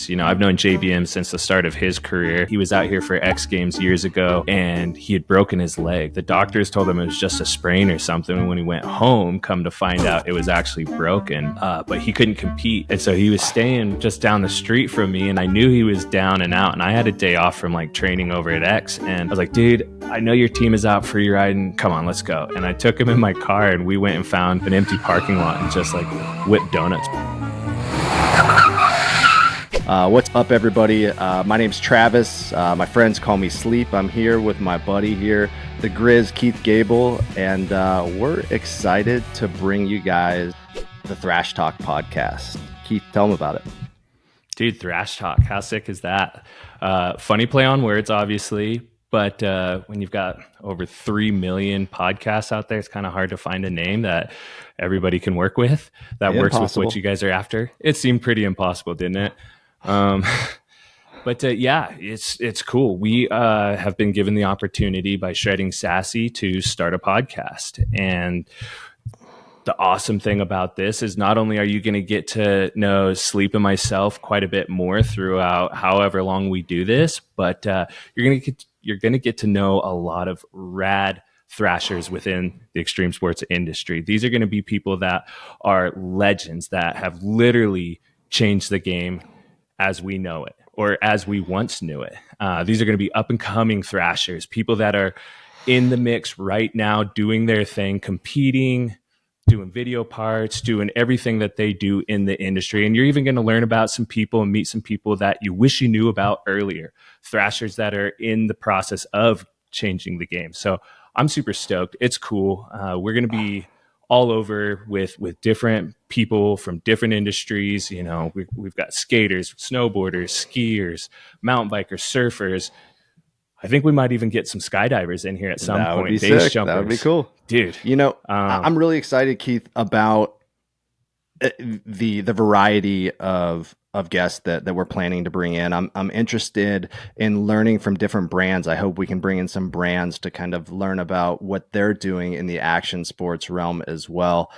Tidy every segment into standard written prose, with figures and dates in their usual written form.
You know, I've known JBM since the start of his career. He was out here for X Games years ago, and he had broken his leg. The doctors told him it was just a sprain or something. And when he went home, come to find out it was actually broken, but he couldn't compete. And so he was staying just down the street from me, and I knew he was down and out. And I had a day off from like training over at X. And I was like, dude, I know your team is out for you riding. Come on, let's go. And I took him in my car, and we went and found an empty parking lot and just like whipped donuts. What's up, everybody? My name's Travis. My friends call me Sleep. I'm here with my buddy here, the Grizz, Keith Gable, and we're excited to bring you guys the Thrash Talk podcast. Keith, tell them about it. Dude, Thrash Talk, how sick is that? Funny play on words, obviously, but when you've got over 3 million podcasts out there, it's kind of hard to find a name that everybody can work with, that works with what you guys are after. It seemed pretty impossible, didn't it? But yeah, it's cool. We have been given the opportunity by Shredding Sassy to start a podcast. And the awesome thing about this is not only are you going to get to know Sleep and myself quite a bit more throughout however long we do this, but you're going to get to know a lot of rad thrashers within the extreme sports industry. These are going to be people that are legends that have literally changed the game as we know it, or as we once knew it. These are going to be up and coming thrashers, people that are in the mix right now, doing their thing, competing, doing video parts, doing everything that they do in the industry. And you're even going to learn about some people and meet some people that you wish you knew about earlier, thrashers that are in the process of changing the game. So I'm super stoked. It's cool. We're going to be all over with different people from different industries. You know, we've got skaters, snowboarders, skiers, mountain bikers, surfers. I think we might even get some skydivers in here at some point. Would be base sick. jumpers. That would be cool, dude. You know, I'm really excited, Keith, about the variety of guests that we're planning to bring in. I'm interested in learning from different brands. I hope we can bring in some brands to kind of learn about what they're doing in the action sports realm as well.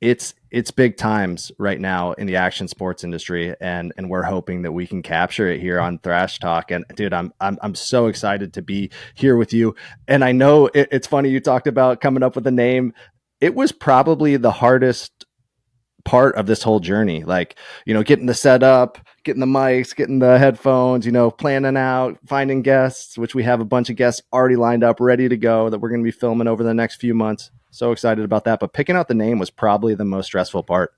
It's big times right now in the action sports industry, and we're hoping that we can capture it here on Thrash Talk. And dude, I'm so excited to be here with you. And I know it's funny, you talked about coming up with a name. It was probably the hardest part of this whole journey, like, you know, getting the setup, getting the mics, getting the headphones, you know, planning out, finding guests, which we have a bunch of guests already lined up, ready to go, that we're going to be filming over the next few months. So excited about that. But picking out the name was probably the most stressful part.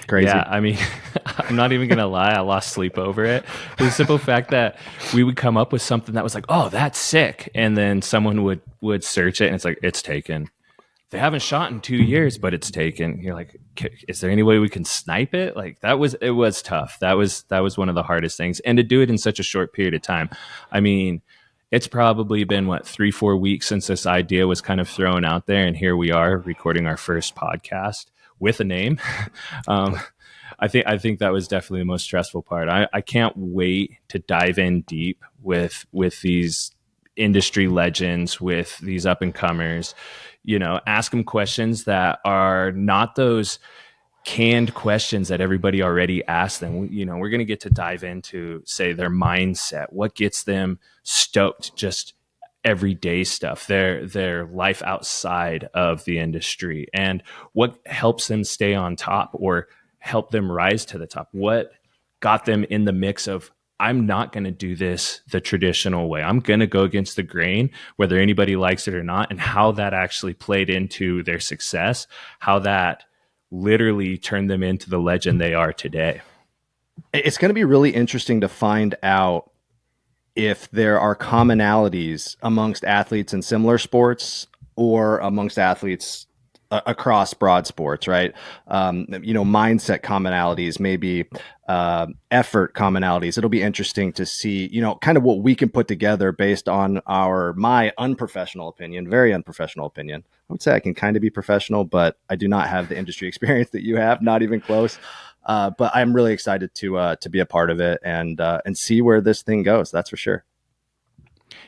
Crazy. Yeah, I mean, I'm not even gonna lie, I lost sleep over it. The simple fact that we would come up with something that was like, oh, that's sick, and then someone would search it and it's like, it's taken. They haven't shot in 2 years, but it's taken. You're like, is there any way we can snipe it? Like it was tough. That was one of the hardest things. And to do it in such a short period of time. I mean, it's probably been 3-4 weeks since this idea was kind of thrown out there. And here we are recording our first podcast with a name. I think that was definitely the most stressful part. I can't wait to dive in deep with these industry legends, with these up and comers. You know, ask them questions that are not those canned questions that everybody already asked them. You know, we're going to get to dive into, say, their mindset, what gets them stoked, just everyday stuff, their life outside of the industry, and what helps them stay on top or help them rise to the top. What got them in the mix of, I'm not going to do this the traditional way. I'm going to go against the grain, whether anybody likes it or not, and how that actually played into their success, how that literally turned them into the legend they are today. It's going to be really interesting to find out if there are commonalities amongst athletes in similar sports or amongst athletes across broad sports, right? You know, mindset commonalities, maybe effort commonalities. It'll be interesting to see, you know, kind of what we can put together based on my unprofessional opinion, very unprofessional opinion. I would say I can kind of be professional, but I do not have the industry experience that you have, not even close. But I'm really excited to be a part of it and see where this thing goes. That's for sure.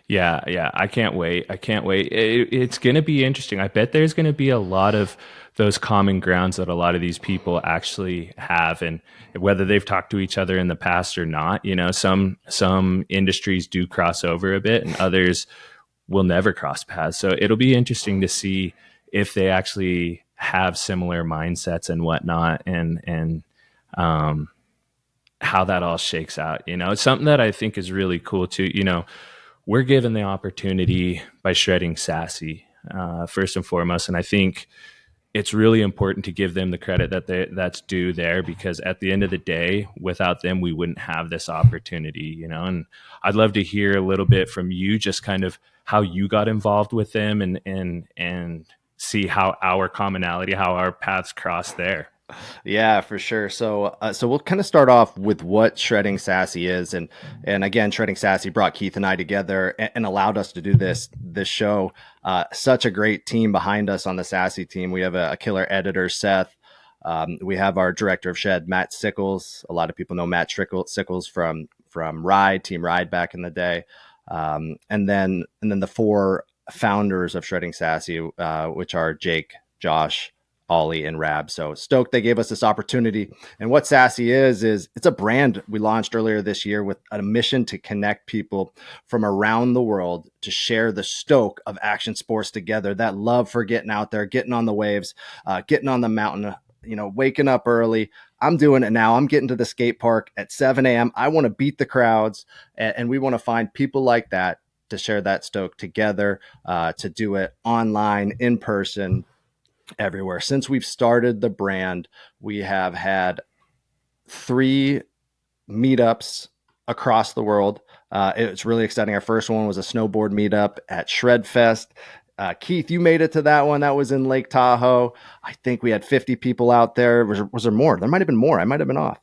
Yeah. I can't wait. It's going to be interesting. I bet there's going to be a lot of those common grounds that a lot of these people actually have, and whether they've talked to each other in the past or not. Some industries do cross over a bit, and others will never cross paths. So it'll be interesting to see if they actually have similar mindsets and whatnot, and how that all shakes out. It's something that I think is really cool too. We're given the opportunity by Shredding Sassy, first and foremost, and I think it's really important to give them the credit that's due there, because at the end of the day, without them, we wouldn't have this opportunity. And I'd love to hear a little bit from you, just kind of how you got involved with them, and see how our commonality, how our paths cross there. Yeah, for sure. So we'll kind of start off with what Shredding Sassy is, and again, Shredding Sassy brought Keith and I together and allowed us to do this show. Such a great team behind us on the Sassy team. We have a killer editor, Seth. We have our director of Shed, Matt Sickles. A lot of people know Matt Sickles from Team Ride back in the day, and then the four founders of Shredding Sassy, which are Jake, Josh, Ollie, and Rab. So stoked they gave us this opportunity. And what Sassy is it's a brand we launched earlier this year with a mission to connect people from around the world to share the stoke of action sports together, that love for getting out there, getting on the waves, getting on the mountain, waking up early. I'm doing it now. I'm getting to the skate park at 7 a.m. I want to beat the crowds, and we want to find people like that to share that stoke together, to do it online, in person, everywhere. Since we've started the brand, we have had 3 meetups across the world. It's really exciting. Our first one was a snowboard meetup at Shredfest. Keith, you made it to that one. That was in Lake Tahoe. I think we had 50 people out there. Was there more? There might have been more. I might have been off.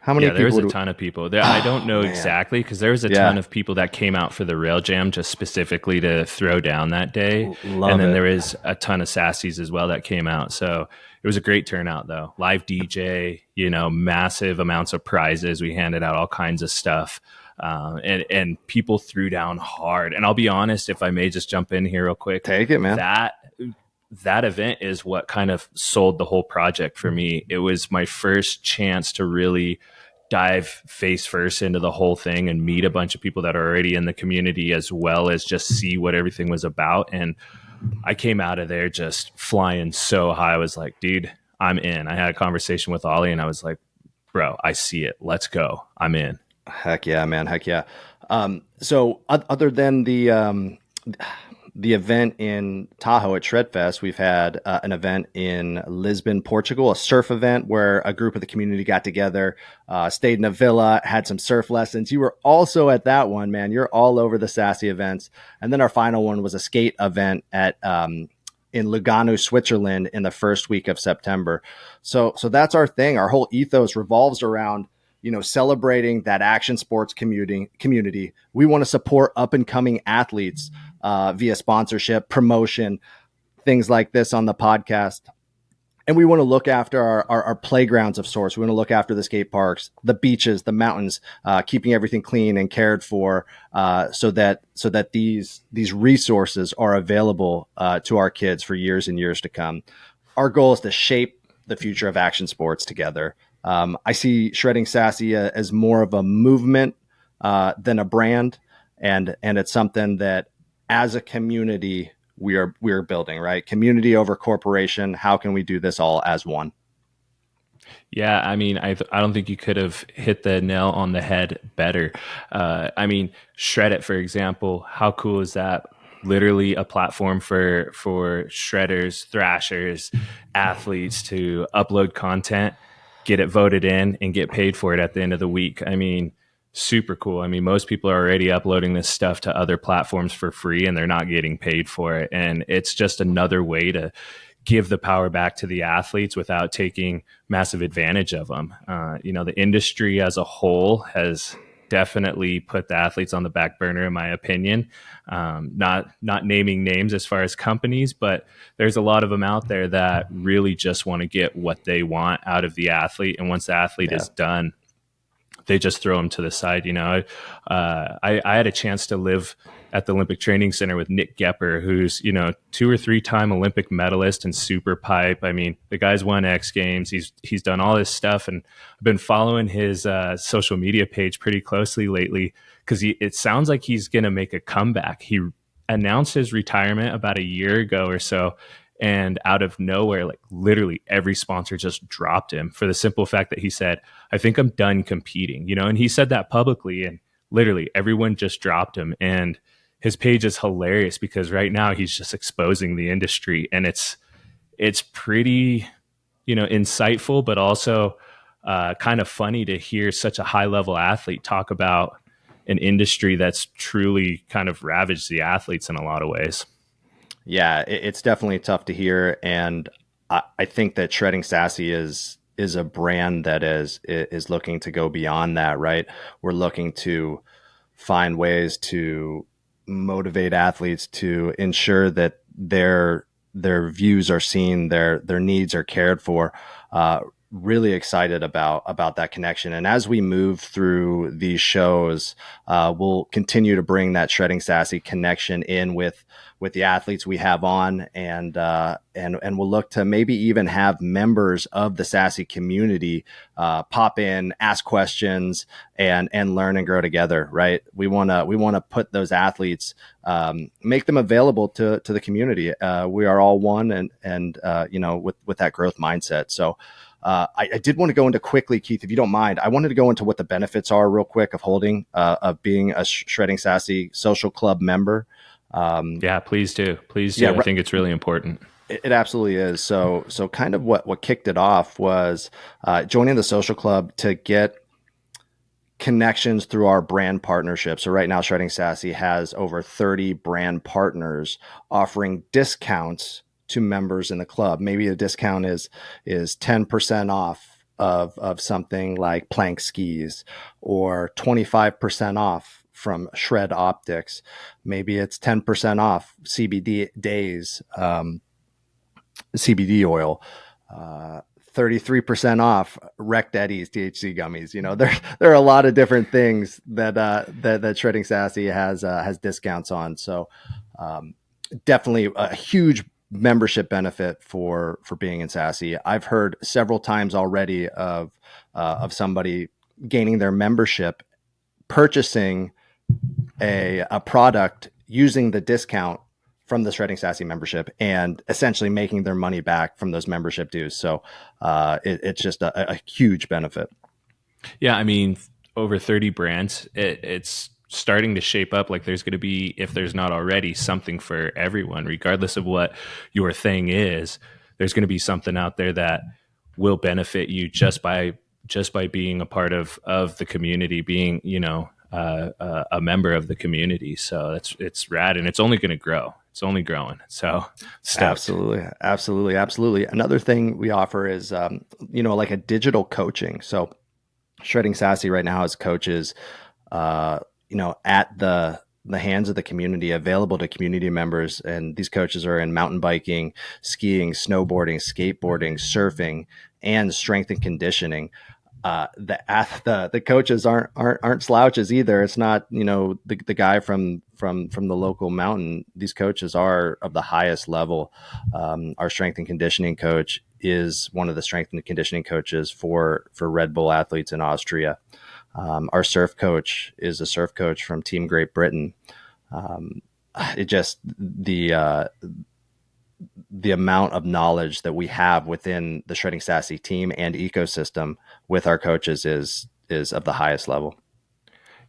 How many? Yeah, there was a ton of people there. I don't know exactly, because there was a ton of people that came out for the rail jam just specifically to throw down that day. And then there is a ton of sassies as well that came out. So it was a great turnout, though. Live DJ, massive amounts of prizes. We handed out all kinds of stuff. And people threw down hard. And I'll be honest, if I may just jump in here real quick. Take it, man. That event is what kind of sold the whole project for me. It was my first chance to really dive face first into the whole thing and meet a bunch of people that are already in the community, as well as just see what everything was about. And I came out of there just flying so high. I was like, dude, I'm in. I had a conversation with Ollie and I was like, bro, I see it. Let's go. I'm in. Heck yeah, man. Heck yeah. So other than the event in Tahoe at Shredfest, we've had an event in Lisbon, Portugal, a surf event where a group of the community got together, stayed in a villa, had some surf lessons. You were also at that one, man. You're all over the Sassy events. And then our final one was a skate event in Lugano, Switzerland in the first week of September. So that's our thing. Our whole ethos revolves around celebrating that action sports community. We want to support up and coming athletes via sponsorship, promotion, things like this on the podcast. And we want to look after our playgrounds of sorts. We want to look after the skate parks, the beaches, the mountains, keeping everything clean and cared for, so that these resources are available to our kids for years and years to come. Our goal is to shape the future of action sports together. I see Shredding Sassy as more of a movement than a brand, and it's something that as a community we are building, right? Community over corporation. How can we do this all as one? Yeah, I mean, I don't think you could have hit the nail on the head better. I mean, Shred It, for example, how cool is that? Literally a platform for shredders, thrashers, athletes to upload content, get it voted in, and get paid for it at the end of the week. I mean, super cool. I mean, most people are already uploading this stuff to other platforms for free and they're not getting paid for it. And it's just another way to give the power back to the athletes without taking massive advantage of them. The industry as a whole has definitely put the athletes on the back burner, in my opinion. Not naming names as far as companies, but there's a lot of them out there that really just want to get what they want out of the athlete. And once the athlete is done, they just throw them to the side. I had a chance to live at the Olympic Training Center with Nick Gepper, who's, 2 or 3-time Olympic medalist in super pipe. I mean, the guy's won X Games. He's done all this stuff, and I've been following his social media page pretty closely lately because it sounds like he's going to make a comeback. He announced his retirement about a year ago or so, and out of nowhere, like literally every sponsor just dropped him for the simple fact that he said, I think I'm done competing, and he said that publicly, and literally everyone just dropped him. And his page is hilarious because right now he's just exposing the industry, and it's pretty, insightful, but also kind of funny to hear such a high level athlete talk about an industry that's truly kind of ravaged the athletes in a lot of ways. Yeah, it's definitely tough to hear, and I think that Shredding Sassy is a brand that is looking to go beyond that. Right, we're looking to find ways to motivate athletes, to ensure that their views are seen, their needs are cared for. Really excited about that connection. And as we move through these shows, we'll continue to bring that Shredding Sassy connection in with the athletes we have on, and we'll look to maybe even have members of the Sassy community pop in, ask questions, and learn and grow together. Right? We want to put those athletes, make them available to the community. We are all one, and with that growth mindset. So. I did want to go into quickly, Keith, if you don't mind. I wanted to go into what the benefits are real quick of being a Shredding Sassy social club member. Yeah, please do. Please do. Yeah, I think it's really important. It absolutely is. So kind of what kicked it off was joining the social club to get connections through our brand partnership. So right now, Shredding Sassy has over 30 brand partners offering discounts to members in the club. Maybe a discount is 10% off of something like plank skis, or 25% off from Shred Optics. Maybe it's 10% off CBD days, CBD oil, 33% off Wrecked Eddie's THC gummies. There are a lot of different things that Shredding Sassy has discounts on. So definitely a huge membership benefit for being in Sassy. I've heard several times already of somebody gaining their membership, purchasing a product using the discount from the Shredding Sassy membership, and essentially making their money back from those membership dues. So it's just a huge benefit. Yeah, I mean, over 30 brands, it's starting to shape up like there's going to be, if there's not already, something for everyone, regardless of what your thing is. There's going to be something out there that will benefit you just by being a part of the community, being a member of the community. So it's rad, and it's only going to grow. It's only growing. So absolutely. Another thing we offer is like a digital coaching. So Shredding Sassy right now has coaches at the hands of the community, available to community members. And these coaches are in mountain biking, skiing, snowboarding, skateboarding, surfing, and strength and conditioning. The coaches aren't slouches either. It's not, the guy from the local mountain. These coaches are of the highest level. Our strength and conditioning coach is one of the strength and conditioning coaches for Red Bull athletes in Austria. Our surf coach is a surf coach from Team Great Britain. The amount of knowledge that we have within the Shredding Sassy team and ecosystem with our coaches is of the highest level.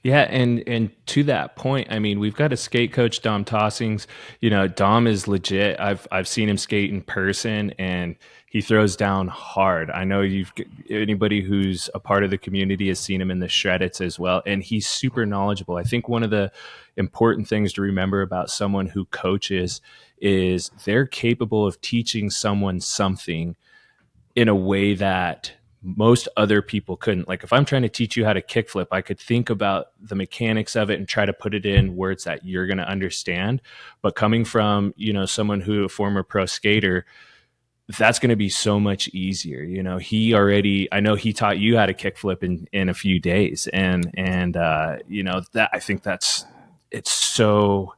Yeah, and to that point, I mean, we've got a skate coach, Dom Tossings. Dom is legit. I've seen him skate in person, and he throws down hard. I know anybody who's a part of the community has seen him in the Shreddits as well, and he's super knowledgeable. I think one of the important things to remember about someone who coaches is they're capable of teaching someone something in a way that most other people couldn't. Like if I'm trying to teach you how to kickflip, I could think about the mechanics of it and try to put it in words that you're going to understand. But coming from, someone a former pro skater, that's going to be so much easier. I know he taught you how to kickflip in a few days. And that, I think that's it's so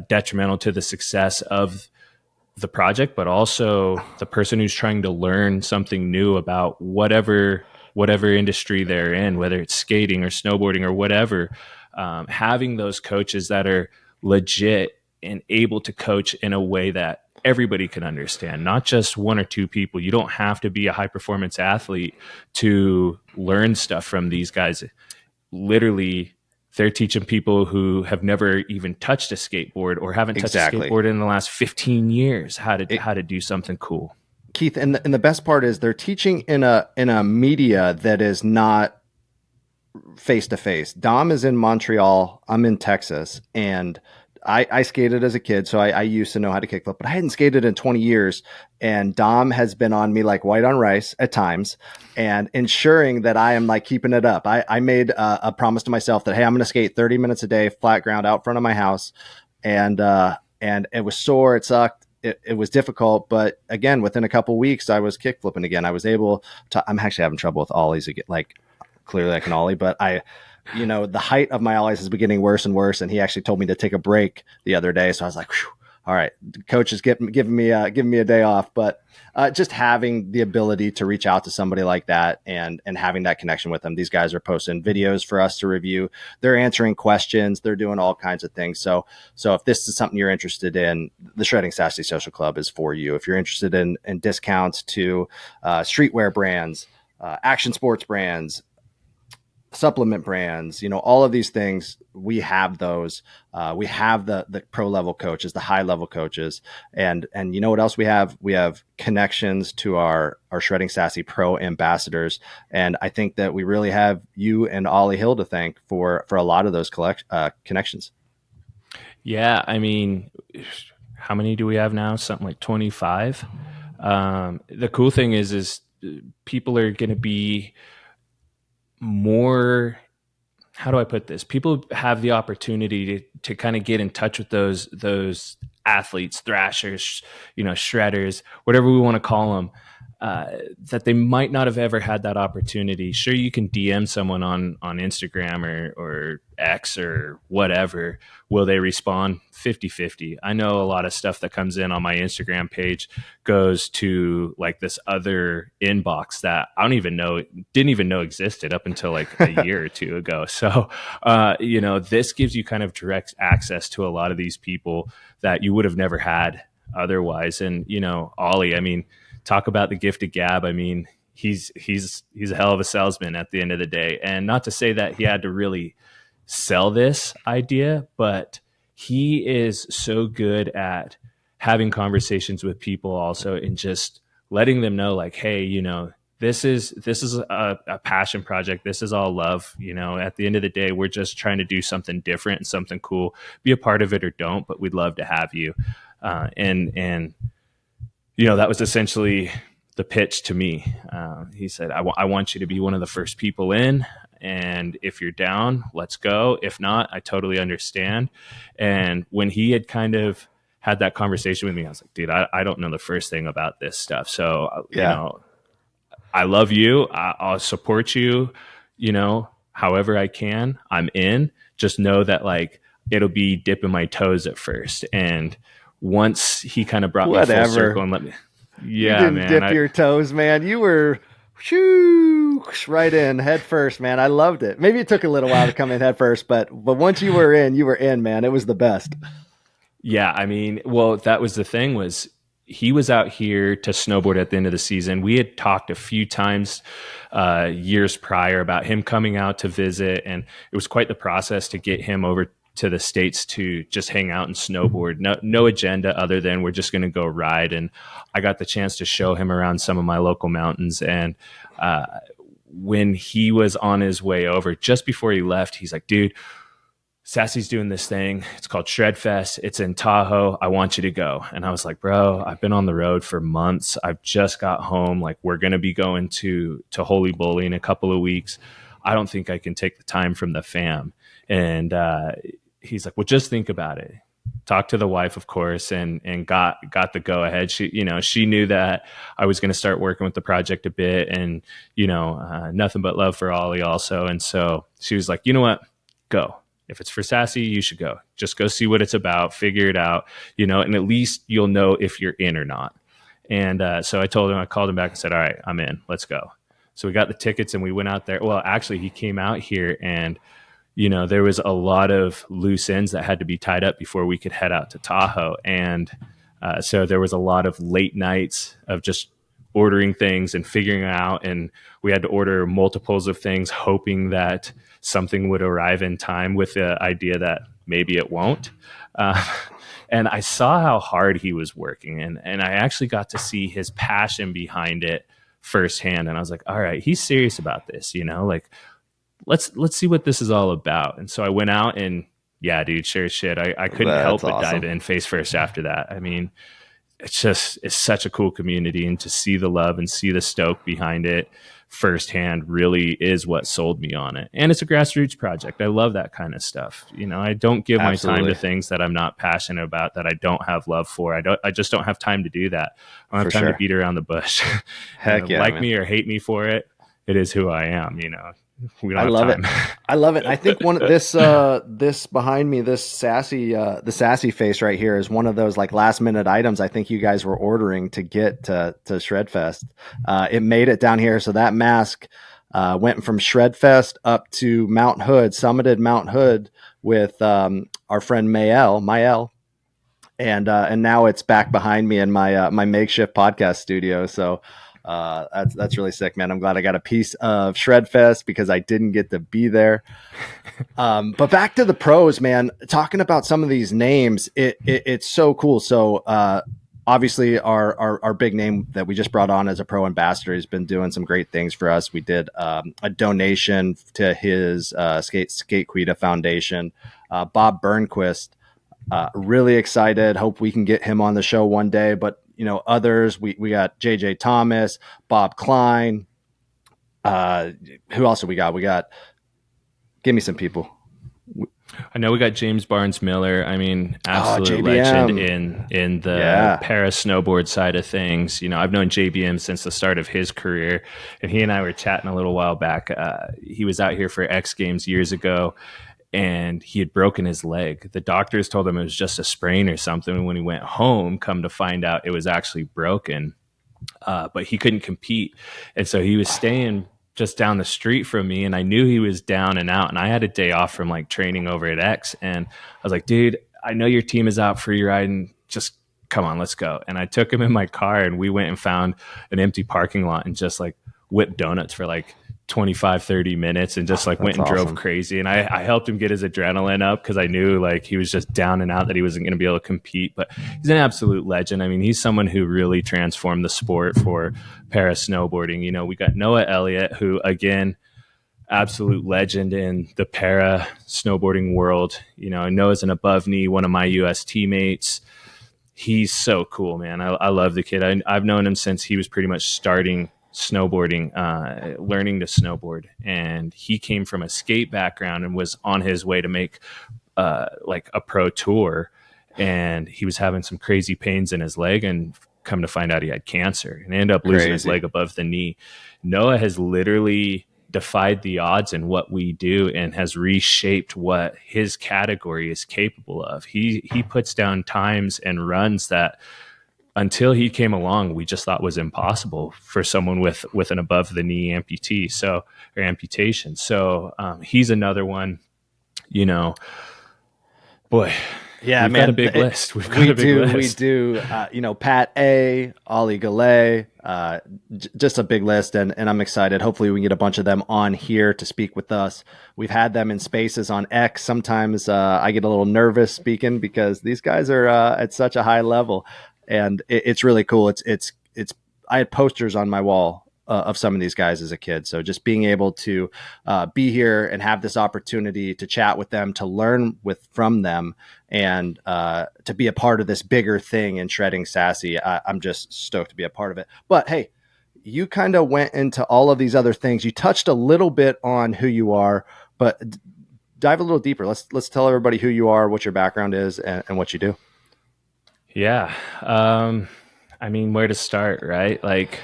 detrimental to the success of the project, but also the person who's trying to learn something new about whatever industry they're in, whether it's skating or snowboarding or whatever. Having those coaches that are legit and able to coach in a way that everybody can understand, not just one or two people. You don't have to be a high performance athlete to learn stuff from these guys. Literally, they're teaching people who have never even touched a skateboard or haven't touched a skateboard in the last 15 years how to do something cool. Keith, and the best part is they're teaching in a media that is not face to face. Dom is in Montreal, I'm in Texas, and I skated as a kid, so I used to know how to kickflip, but I hadn't skated in 20 years. And Dom has been on me like white on rice at times and ensuring that I am like keeping it up. I made a promise to myself that, hey, I'm going to skate 30 minutes a day, flat ground out front of my house. And it was sore. It sucked. It was difficult. But again, within a couple weeks, I was kickflipping again. I was able to, I'm actually having trouble with ollies again. Like clearly I can ollie, but the height of my ollies is getting worse and worse. And he actually told me to take a break the other day. So I was like, whew, all right, coach is giving me a day off. But just having the ability to reach out to somebody like that and having that connection with them. These guys are posting videos for us to review. They're answering questions. They're doing all kinds of things. So if this is something you're interested in, the Shredding Sassy Social Club is for you. If you're interested in discounts to streetwear brands, action sports brands, supplement brands, all of these things, we have those. We have the pro level coaches, the high level coaches, and you know what else we have? We have connections to our Shredding Sassy pro ambassadors, and I think that we really have you and Ollie Hill to thank for a lot of those connections. Yeah, I mean, how many do we have now? Something like 25. The cool thing is people are going to be more, how do I put this? People have the opportunity to kind of get in touch with those athletes, thrashers, shredders, whatever we want to call them, that they might not have ever had that opportunity. Sure, you can DM someone on Instagram or X or whatever. Will they respond? 50-50. I know a lot of stuff that comes in on my Instagram page goes to like this other inbox that I didn't even know existed up until like a year or two ago. So, this gives you kind of direct access to a lot of these people that you would have never had otherwise. And, Ollie, I mean, talk about the gift of gab. I mean, he's a hell of a salesman at the end of the day. And not to say that he had to really sell this idea, but he is so good at having conversations with people also and just letting them know like, hey, this is a passion project. This is all love. At the end of the day, we're just trying to do something different and something cool. Be a part of it or don't, but we'd love to have you. And that was essentially the pitch to me. He said, I want you to be one of the first people in. And if you're down, let's go. If not, I totally understand. And when he had kind of had that conversation with me, I was like, dude, I don't know the first thing about this stuff. So, I love you. I'll support you, however I can. I'm in. Just know that like it'll be dipping my toes at first. And once he kind of brought me full circle and let me, you didn't dip your toes, man. You were right in head first, man. I loved it. Maybe it took a little while to come in head first, but once you were in, man. It was the best. Yeah, I mean, well, that was the thing was he was out here to snowboard at the end of the season. We had talked a few times years prior about him coming out to visit, and it was quite the process to get him over to the States to just hang out and snowboard. No agenda other than we're just going to go ride. And I got the chance to show him around some of my local mountains. And when he was on his way over, just before he left, he's like, dude, Sassy's doing this thing. It's called Shred Fest. It's in Tahoe. I want you to go. And I was like, bro, I've been on the road for months. I've just got home. Like, we're going to be going to Holy Bully in a couple of weeks. I don't think I can take the time from the fam. And he's like, well, just think about it. Talk to the wife, of course, and got the go ahead. She knew that I was going to start working with the project a bit, and nothing but love for Ollie also. And so she was like, you know what, go. If it's for Sassy, you should go. Just go see what it's about, figure it out, and at least you'll know if you're in or not. And so I called him back and said, all right, I'm in, let's go. So we got the tickets and we went out there. Well, actually, he came out here and, there was a lot of loose ends that had to be tied up before we could head out to Tahoe. And so there was a lot of late nights of just ordering things and figuring out. And we had to order multiples of things, hoping that something would arrive in time with the idea that maybe it won't. And I saw how hard he was working, and I actually got to see his passion behind it firsthand. And I was like, all right, he's serious about this, like let's see what this is all about. And so I went out and yeah, dude, sure as shit. I couldn't help but dive in face first after that. I mean, it's such a cool community, and to see the love and see the stoke behind it firsthand really is what sold me on it. And it's a grassroots project. I love that kind of stuff. I don't give my time to things that I'm not passionate about, that I don't have love for. I just don't have time to do that. I don't have time to beat around the bush. Heck yeah, like me or hate me for it, it is who I am, We don't I have love time. it. I love it. I think one of this behind me, this sassy, the sassy face right here is one of those like last minute items I think you guys were ordering to get to Shredfest. It made it down here. So that mask went from Shredfest up to Mount Hood, summited Mount Hood with our friend Mael. And now it's back behind me in my my makeshift podcast studio. So that's really sick, man. I'm glad I got a piece of Shredfest because I didn't get to be there. But back to the pros, man, talking about some of these names, it's so cool. So, obviously our big name that we just brought on as a pro ambassador has been doing some great things for us. We did, a donation to his, Skate Quita Foundation, Bob Burnquist, really excited. Hope we can get him on the show one day, but others, we got JJ Thomas, Bob Klein. Who else do we got? Give me some people. I know we got James Barnes Miller. I mean, absolute legend in the para snowboard side of things. I've known JBM since the start of his career, and he and I were chatting a little while back. He was out here for X Games years ago, and he had broken his leg. The doctors told him it was just a sprain or something. And when he went home, come to find out it was actually broken. But he couldn't compete. And so he was staying just down the street from me, and I knew he was down and out, and I had a day off from like training over at X. And I was like, dude, I know your team is out free riding. Just come on, let's go. And I took him in my car, and we went and found an empty parking lot and just like whipped donuts for like 25-30 minutes and just like went and drove crazy. And I helped him get his adrenaline up because I knew like he was just down and out, that he wasn't going to be able to compete. But he's an absolute legend. I mean, he's someone who really transformed the sport for para snowboarding. We got Noah Elliott, who again, absolute legend in the para snowboarding world. Noah's an above knee, one of my US teammates. He's so cool, man. I love the kid. I've known him since he was pretty much starting snowboarding, learning to snowboard, and he came from a skate background and was on his way to make like a pro tour, and he was having some crazy pains in his leg, and come to find out he had cancer and ended up losing his leg above the knee. Noah has literally defied the odds in what we do and has reshaped what his category is capable of. He puts down times and runs that until he came along, we just thought was impossible for someone with an above the knee amputation. So he's another one, boy. Yeah, we've got a big list. We do. Pat A, Ollie Gallet, just a big list, and I'm excited. Hopefully, we can get a bunch of them on here to speak with us. We've had them in spaces on X. Sometimes I get a little nervous speaking because these guys are at such a high level. And it's really cool. It's I had posters on my wall of some of these guys as a kid. So just being able to be here and have this opportunity to chat with them, to learn from them, and to be a part of this bigger thing in Shredding Sassy, I'm just stoked to be a part of it. But hey, you kind of went into all of these other things. You touched a little bit on who you are, but dive a little deeper. Let's tell everybody who you are, what your background is, and what you do. Yeah. I mean, where to start, right? Like,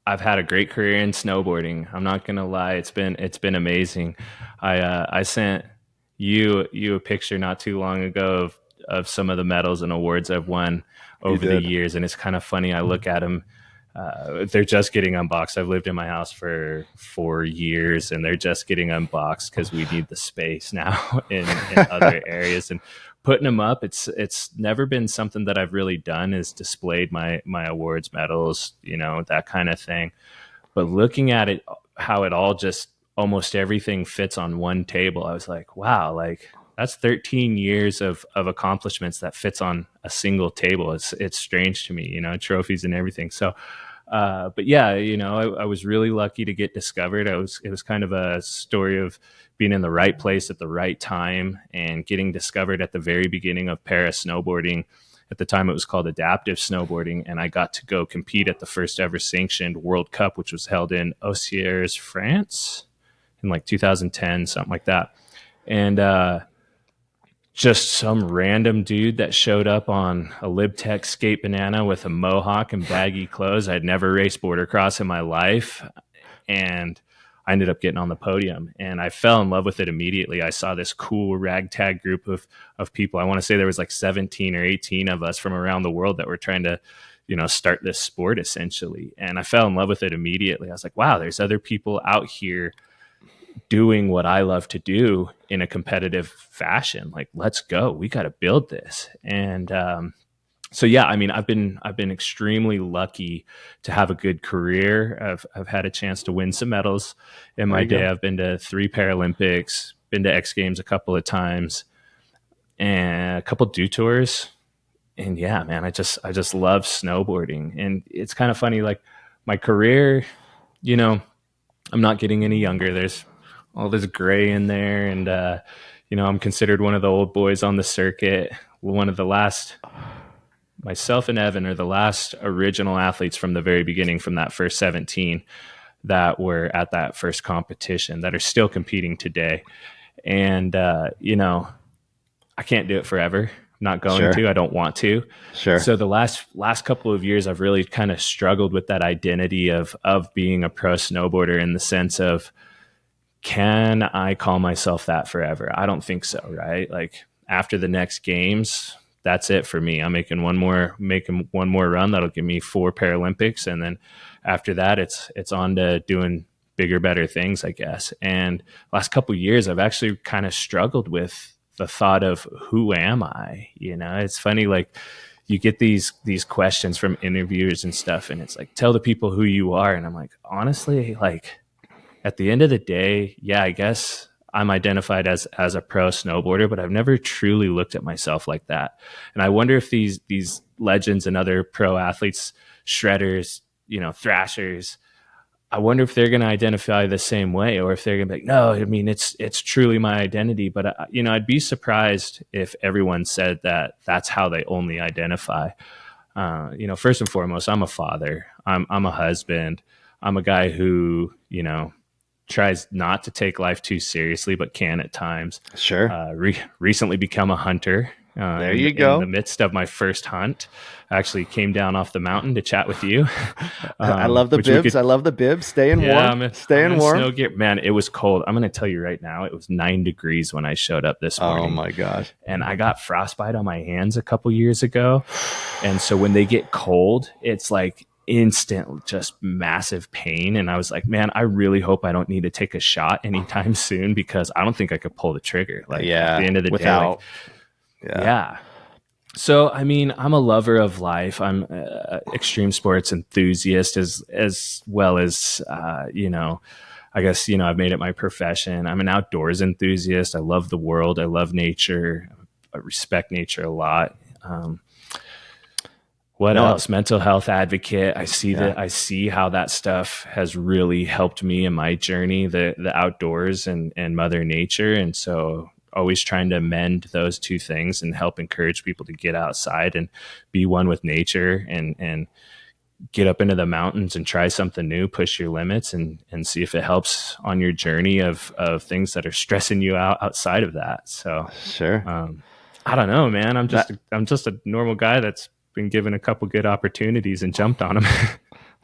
I've had a great career in snowboarding. I'm not going to lie. It's been amazing. I sent, you a picture not too long ago of some of the medals and awards I've won You over the did. years, and it's kind of funny. I look at them. They're just getting unboxed. I've lived in my house for 4 years, and they're just getting unboxed because we need the space now in other areas. And putting them up, it's never been something that I've really done. Is displayed my awards, medals, that kind of thing. But looking at it, how it all just almost everything fits on one table, I was like, wow, like that's 13 years of accomplishments that fits on a single table. It's strange to me, trophies and everything. So, but yeah, I was really lucky to get discovered. It was kind of a story of being in the right place at the right time and getting discovered at the very beginning of Paris snowboarding. At the time, it was called adaptive snowboarding, and I got to go compete at the first ever sanctioned World Cup, which was held in Auxerre, France, in like 2010, something like that. And just some random dude that showed up on a LibTech skate banana with a mohawk and baggy clothes. I'd never raced border cross in my life, and I ended up getting on the podium, and I fell in love with it immediately. I saw this cool ragtag group of people. I want to say there was like 17 or 18 of us from around the world that were trying to, start this sport essentially. And I fell in love with it immediately. I was like, wow, there's other people out here doing what I love to do in a competitive fashion. Like, let's go. We got to build this. And so yeah, I mean, I've been extremely lucky to have a good career. I've had a chance to win some medals in my day. I've been to 3 Paralympics, been to X Games a couple of times, and a couple dew tours. And yeah, man, I just love snowboarding. And it's kind of funny, like my career, I'm not getting any younger. There's all this gray in there, and I'm considered one of the old boys on the circuit. One of the last, myself and Evan are the last original athletes from the very beginning, from that first 17 that were at that first competition, that are still competing today. And I can't do it forever. I'm not going to. I don't want to. Sure. So the last couple of years, I've really kind of struggled with that identity of being a pro snowboarder, in the sense of, can I call myself that forever? I don't think so, right? Like after the next games, that's it for me. I'm making one more run that'll give me 4 Paralympics, and then after that, it's on to doing bigger, better things, I guess. And last couple of years, I've actually kind of struggled with the thought of, who am I? It's funny, like you get these questions from interviewers and stuff, and it's like, tell the people who you are. And I'm like, honestly, like at the end of the day, yeah, I guess I'm identified as a pro snowboarder, but I've never truly looked at myself like that. And I wonder if these legends and other pro athletes, shredders, thrashers, I wonder if they're going to identify the same way, or if they're going to be like, no, I mean, it's truly my identity. But I'd be surprised if everyone said that that's how they only identify. First and foremost, I'm a father. I'm a husband. I'm a guy who, tries not to take life too seriously, but can at times. Sure. Recently become a hunter. There you go. In the midst of my first hunt, I actually came down off the mountain to chat with you. I love the bibs. I love the bibs. Staying warm. Staying warm. Snow gear. Man, it was cold. I'm going to tell you right now, it was 9 degrees when I showed up this morning. Oh my gosh. And I got frostbite on my hands a couple years ago. And so when they get cold, it's like instant, just massive pain. And I was like, man, I really hope I don't need to take a shot anytime soon, because I don't think I could pull the trigger. Like at the end of the day, like, yeah. So, I mean, I'm a lover of life. I'm an extreme sports enthusiast as well as, I guess, I've made it my profession. I'm an outdoors enthusiast. I love the world. I love nature. I respect nature a lot. What else? Mental health advocate. I see how that stuff has really helped me in my journey, the outdoors and Mother Nature. And so always trying to mend those two things and help encourage people to get outside and be one with nature, and get up into the mountains and try something new, push your limits, and see if it helps on your journey of things that are stressing you out outside of that. So sure. I don't know, man. I'm just a normal guy that's been given a couple good opportunities and jumped on them.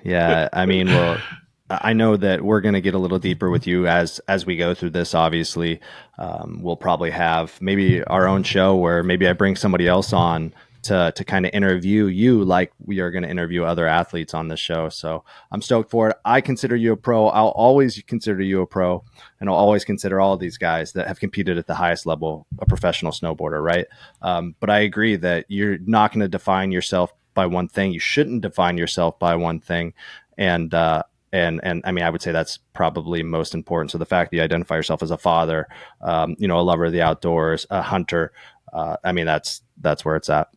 Yeah. I mean, well, I know that we're going to get a little deeper with you as we go through this. Obviously, we'll probably have maybe our own show where maybe I bring somebody else on to kind of interview you, like we are going to interview other athletes on this show. So I'm stoked for it. I consider you a pro. I'll always consider you a pro, and I'll always consider all of these guys that have competed at the highest level a professional snowboarder, right? But I agree that you're not going to define yourself by one thing. You shouldn't define yourself by one thing, and and I mean, I would say that's probably most important. So the fact that you identify yourself as a father, a lover of the outdoors, a hunter, I mean, that's where it's at.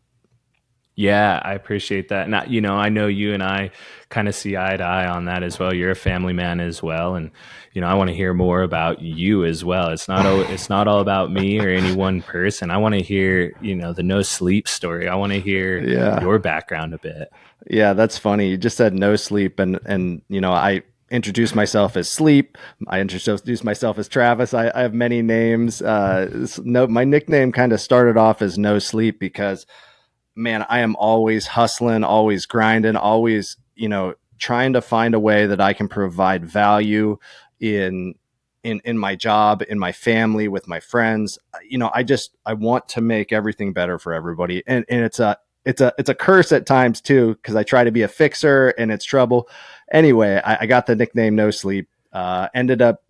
Yeah, I appreciate that. And I know you and I kind of see eye to eye on that as well. You're a family man as well, and I want to hear more about you as well. It's not all about me or any one person. I want to hear, the no sleep story. I want to hear Yeah. your background a bit. Yeah, that's funny. You just said no sleep, and I introduced myself as Sleep. I introduced myself as Travis. I have many names. No, my nickname kind of started off as No Sleep because, man, I am always hustling, always grinding, always, trying to find a way that I can provide value in my job, in my family, with my friends. I want to make everything better for everybody. And it's a curse at times too, because I try to be a fixer and it's trouble. Anyway, I got the nickname No Sleep. Ended up,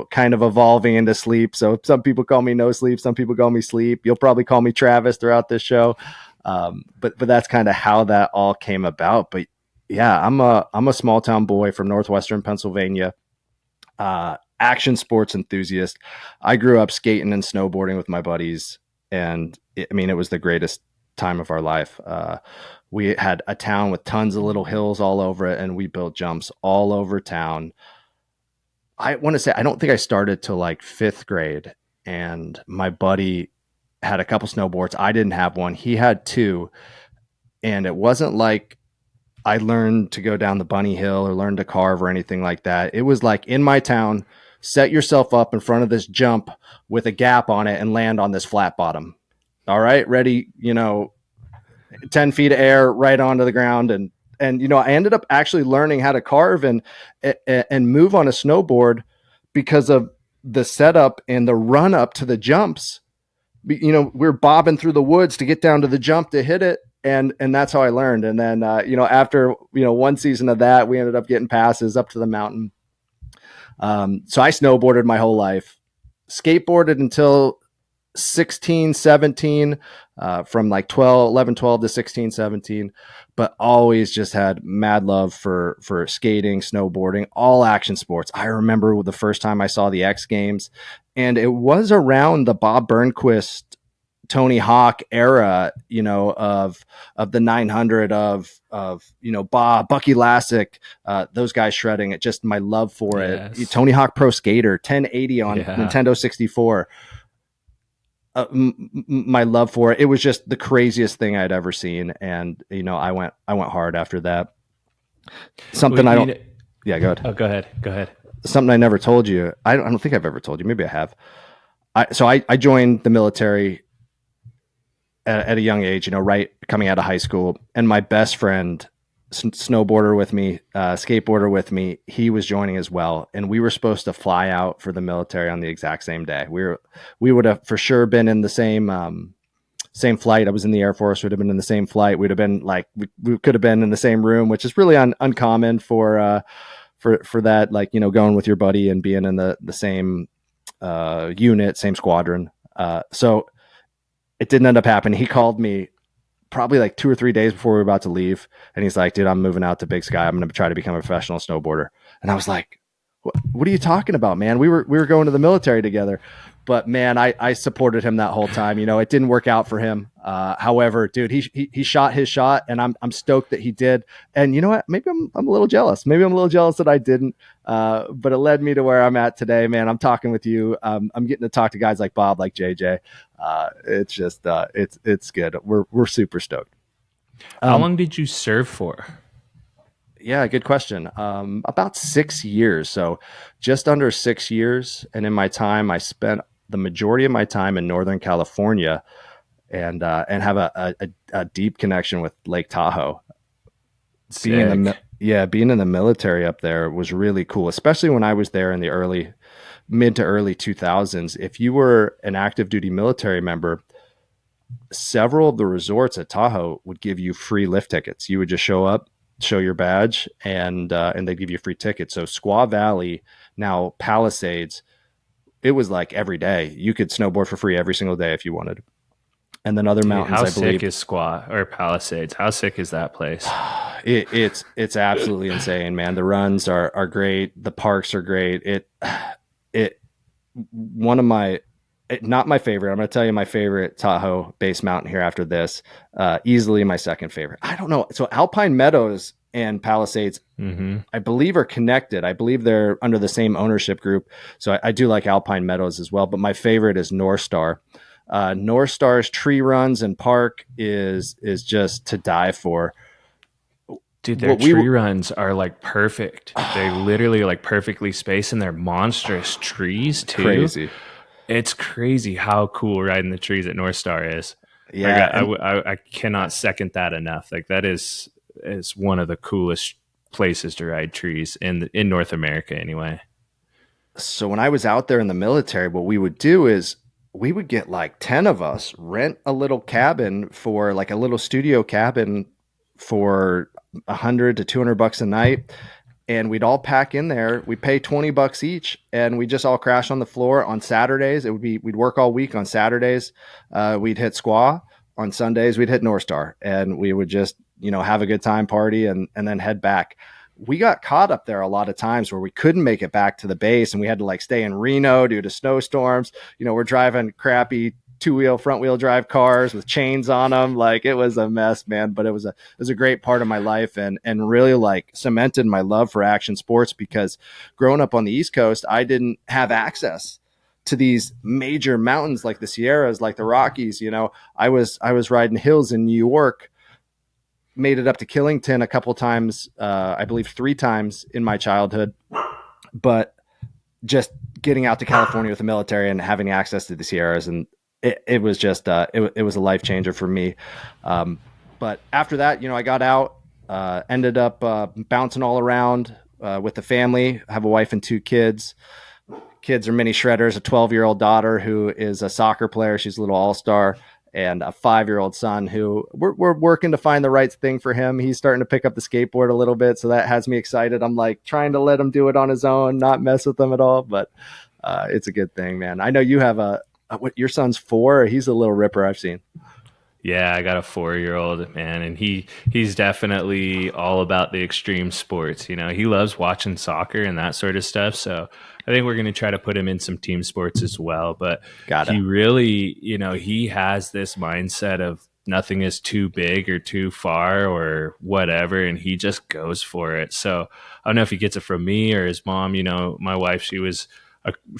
kind of evolving into Sleep. So some people call me No Sleep, some people call me Sleep. You'll probably call me Travis throughout this show. But that's kind of how that all came about. But yeah, I'm a small town boy from northwestern Pennsylvania. Action sports enthusiast. I grew up skating and snowboarding with my buddies, and it was the greatest time of our life. We had a town with tons of little hills all over it, and we built jumps all over town. I want to say I don't think I started till like fifth grade, and my buddy had a couple snowboards. I didn't have one. He had two, and it wasn't like I learned to go down the bunny hill or learn to carve or anything like that. It was like in my town, set yourself up in front of this jump with a gap on it and land on this flat bottom. All right, ready, 10 feet of air right onto the ground. And I ended up actually learning how to carve and move on a snowboard because of the setup and the run up to the jumps. We're bobbing through the woods to get down to the jump to hit it. And that's how I learned. And then, after, one season of that, we ended up getting passes up to the mountain. So I snowboarded my whole life, skateboarded until 16, 17, from like 11, 12 to 16, 17, but always just had mad love for skating, snowboarding, all action sports. I remember the first time I saw the X Games, and it was around the Bob Burnquist, Tony Hawk era, of the 900 of Bob, Bucky Lassick, those guys shredding it. Just my love for it. Tony Hawk Pro Skater 1080 on Nintendo 64. My love for it. It was just the craziest thing I'd ever seen, and I went hard after that. Something Yeah, go ahead. Oh, go ahead. Something I never told you. I don't think I've ever told you. Maybe I have. I joined the military at a young age, right coming out of high school, and my best friend, snowboarder with me, skateboarder with me, he was joining as well, and we were supposed to fly out for the military on the exact same day. We would have for sure been in the same flight. I was in the Air Force. Would have been in the same flight. We'd have been like we could have been in the same room, which is really uncommon for that, like going with your buddy and being in the same unit, same squadron. So it didn't end up happening. He called me probably like 2 or 3 days before we were about to leave, and he's like, "Dude, I'm moving out to Big Sky. I'm going to try to become a professional snowboarder." And I was like, "What are you talking about, man? We were going to the military together." But man, I supported him that whole time. It didn't work out for him. However, dude, he shot his shot, and I'm stoked that he did. And you know what? Maybe I'm a little jealous. Maybe I'm a little jealous that I didn't. But it led me to where I'm at today, man. I'm talking with you. I'm getting to talk to guys like Bob, like JJ. It's just it's good. We're super stoked. How long did you serve for? Yeah, good question. About 6 years. So just under 6 years. And in my time, I spent the majority of my time in Northern California, and have a deep connection with Lake Tahoe. Sick. Yeah, being in the military up there was really cool, especially when I was there in the mid to early 2000s. If you were an active duty military member, several of the resorts at Tahoe would give you free lift tickets. You would just show up, show your badge, and they'd give you free tickets. So Squaw Valley, now Palisades, it was like every day. You could snowboard for free every single day if you wanted. And then other Dude, mountains, how I sick believe, is Squaw or Palisades? How sick is that place? it's absolutely insane, man. The runs are great. The parks are great. It one of my not my favorite. I'm going to tell you my favorite Tahoe base mountain here after this. Easily my second favorite. I don't know. So Alpine Meadows and Palisades, Mm-hmm. I believe, are connected. I believe they're under the same ownership group. So I do like Alpine Meadows as well. But my favorite is North Star. North Star's tree runs and park is just to die for. Dude, their What we tree runs are like perfect. They literally like perfectly spaced, and they're monstrous trees too. crazy. It's crazy how cool riding the trees at North Star is. Like Yeah, and I cannot second that enough. Like that is one of the coolest places to ride trees in North America anyway. so when I was out there in the military, what we would do is we would get like 10 of us, rent a little cabin for like a little studio cabin for 100 to 200 bucks a night. And we'd all pack in there. We pay 20 bucks each and we just all crash on the floor on Saturdays. We'd work all week on Saturdays. We'd hit Squaw on Sundays. We'd hit North Star and we would just, have a good time, party, and then head back. We got caught up there a lot of times where we couldn't make it back to the base and we had to like stay in Reno due to snowstorms. We're driving crappy two-wheel front wheel drive cars with chains on them. Like it was a mess, man, but it was a great part of my life and really like cemented my love for action sports because growing up on the East Coast, I didn't have access to these major mountains like the Sierras, like the Rockies. I was riding hills in New York, made it up to Killington a couple times, I believe 3 times in my childhood, but just getting out to California with the military and having access to the Sierras, and it was just it was a life changer for me. But after that, I got out, ended up bouncing all around with the family. I have a wife and 2 kids. Kids are mini shredders, a 12-year-old daughter who is a soccer player. She's a little all-star, and a 5-year-old son who we're working to find the right thing for him. He's starting to pick up the skateboard a little bit. So that has me excited. I'm like trying to let him do it on his own, not mess with him at all, but it's a good thing, man. I know you have what, your son's 4. He's a little ripper I've seen. Yeah, I got a 4-year-old, man, and he's definitely all about the extreme sports. He loves watching soccer and that sort of stuff. So I think we're going to try to put him in some team sports as well. But Gotta. he really, he has this mindset of nothing is too big or too far or whatever, and he just goes for it. So I don't know if he gets it from me or his mom. My wife,